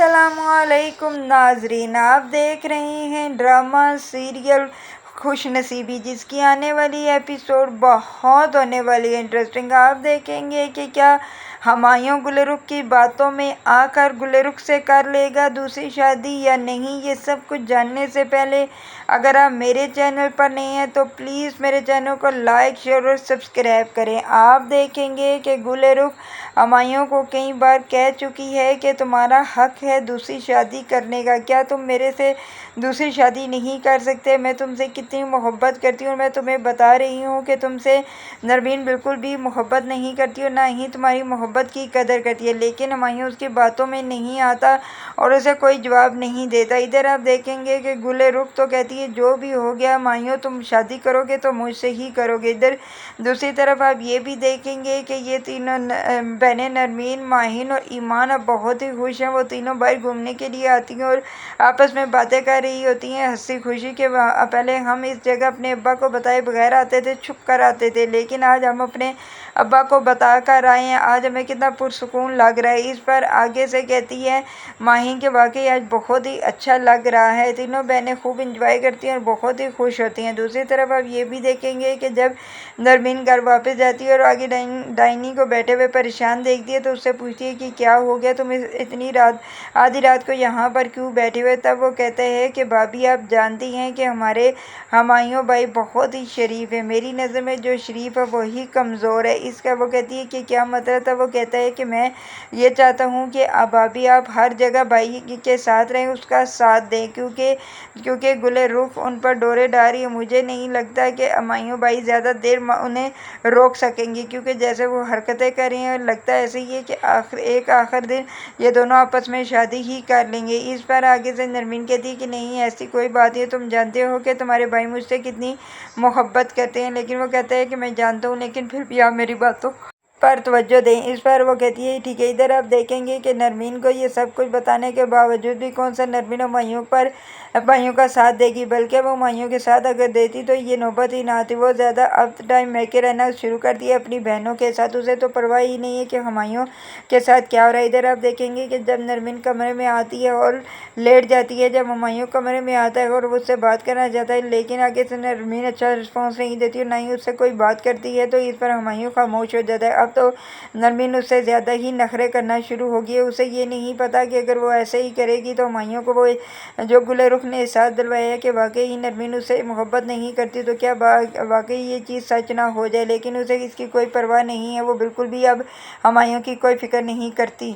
السلام علیکم ناظرین، آپ دیکھ رہے ہیں ڈرامہ سیریل خوش نصیبی، جس کی آنے والی ایپیسوڈ بہت ہونے والی ہے انٹرسٹنگ۔ آپ دیکھیں گے کہ کیا ہمایوں گل رخ کی باتوں میں آ کر گل رخ سے کر لے گا دوسری شادی یا نہیں۔ یہ سب کچھ جاننے سے پہلے اگر آپ میرے چینل پر نہیں ہیں تو پلیز میرے چینل کو لائک، شیئر اور سبسکرائب کریں۔ آپ دیکھیں گے کہ گل رخ ہمایوں کو کئی بار کہہ چکی ہے کہ تمہارا حق ہے دوسری شادی کرنے کا، کیا تم میرے سے دوسری شادی نہیں کر سکتے؟ میں تم سے کتنی محبت کرتی ہوں، میں تمہیں بتا رہی ہوں کہ تم سے نرمین بالکل بھی محبت نہیں کرتی اور نہ ہی تمہاری محبت کی قدر کرتی ہے، لیکن ہمایوں اس کی باتوں میں نہیں آتا اور اسے کوئی جواب نہیں دیتا۔ ادھر آپ دیکھیں گے کہ گل رخ تو کہتی ہے جو بھی ہو گیا ہمایوں، تم شادی کرو گے تو مجھ سے ہی کرو گے۔ ادھر دوسری طرف آپ یہ بھی دیکھیں گے کہ یہ تینوں بہنیں نرمین، ماہین اور ایمان اب بہت ہی خوش ہیں۔ وہ تینوں باہر گھومنے کے لیے آتی ہیں اور آپس میں باتیں کر رہی ہوتی ہیں ہنسی خوشی کے۔ پہلے ہم اس جگہ اپنے ابا کو بتائے بغیر آتے تھے، چھپ کر آتے تھے، لیکن آج ہم اپنے ابا کو بتا کر آئے ہیں، آج ہمیں کتنا پرسکون لگ رہا ہے۔ اس پر آگے سے کہتی ہے ماہین کہ واقعی آج بہت ہی اچھا لگ رہا ہے۔ تینوں بہنیں خوب انجوائے کرتی ہیں اور بہت ہی خوش ہوتی ہیں۔ دوسری طرف آپ یہ بھی دیکھیں گے کہ جب نرمین گھر واپس جاتی ہے اور آگے ڈائنی کو بیٹھے ہوئے پریشان دیکھتی ہے تو اس سے پوچھتی ہے کہ کیا ہو گیا، تم اتنی آدھی رات کو یہاں پر کیوں بیٹھے ہوئے؟ تب وہ کہتے ہیں کہ بھابھی آپ جانتی ہیں کہ ہمارے ہمایوں بھائی بہت ہی شریف ہے، میری نظر میں جو شریف ہے وہی کمزور ہے۔ اس کا وہ کہتی ہے کہ کیا مطلب؟ تب وہ کہتا ہے کہ میں یہ چاہتا ہوں کہ بھابھی آپ ہر جگہ بھائی کے ساتھ رہیں، اس کا ساتھ دیں، کیونکہ گل رخ ان پر ڈورے ڈال رہی ہے۔ مجھے نہیں لگتا کہ ہمایوں بھائی زیادہ دیر انہیں روک سکیں گے، کیونکہ جیسے وہ حرکتیں کر رہی ہیں لگتا ہے ایسے ہی ہے کہ آخر دن یہ دونوں آپس میں شادی ہی کر لیں گے۔ اس پر آگے سے نرمین کہتی ہے کہ نہیں، ایسی کوئی بات نہیں، تم جانتے ہو کہ تمہارے بھائی مجھ سے کتنی محبت کرتے ہیں۔ لیکن وہ کہتا ہے کہ میں جانتا ہوں، لیکن پھر بھی آپ میری باتوں پر توجہ دیں۔ اس پر وہ کہتی ہے ٹھیک ہے۔ ادھر آپ دیکھیں گے کہ نرمین کو یہ سب کچھ بتانے کے باوجود بھی کون سا نرمین ہمایوں کا ساتھ دے گی، بلکہ وہ ہمایوں کے ساتھ اگر دیتی تو یہ نوبت ہی نہ آتی۔ وہ زیادہ اب ٹائم میکے رہنا شروع کر دیا اپنی بہنوں کے ساتھ، اسے تو پرواہ ہی نہیں ہے کہ ہمایوں کے ساتھ کیا ہو رہا ہے۔ ادھر آپ دیکھیں گے کہ جب نرمین کمرے میں آتی ہے اور لیٹ جاتی ہے، جب ہمایوں کمرے میں آتا ہے اور وہ اس سے بات کرنا چاہتا ہے، لیکن آگے سے نرمین اچھا رسپانس نہیں دیتی اور نہ ہی اس سے کوئی بات کرتی ہے، تو اس پر ہمایوں خاموش ہو جاتا ہے۔ اب تو نرمین اس سے زیادہ ہی نخرے کرنا شروع ہو گئی ہے۔ اسے یہ نہیں پتا کہ اگر وہ ایسے ہی کرے گی تو ہمایوں کو وہ جو گل رخ نے احساس دلوایا ہے کہ واقعی نرمین اس سے محبت نہیں کرتی، تو کیا واقعی یہ چیز سچ نہ ہو جائے، لیکن اسے اس کی کوئی پرواہ نہیں ہے۔ وہ بالکل بھی اب ہمایوں کی کوئی فکر نہیں کرتی۔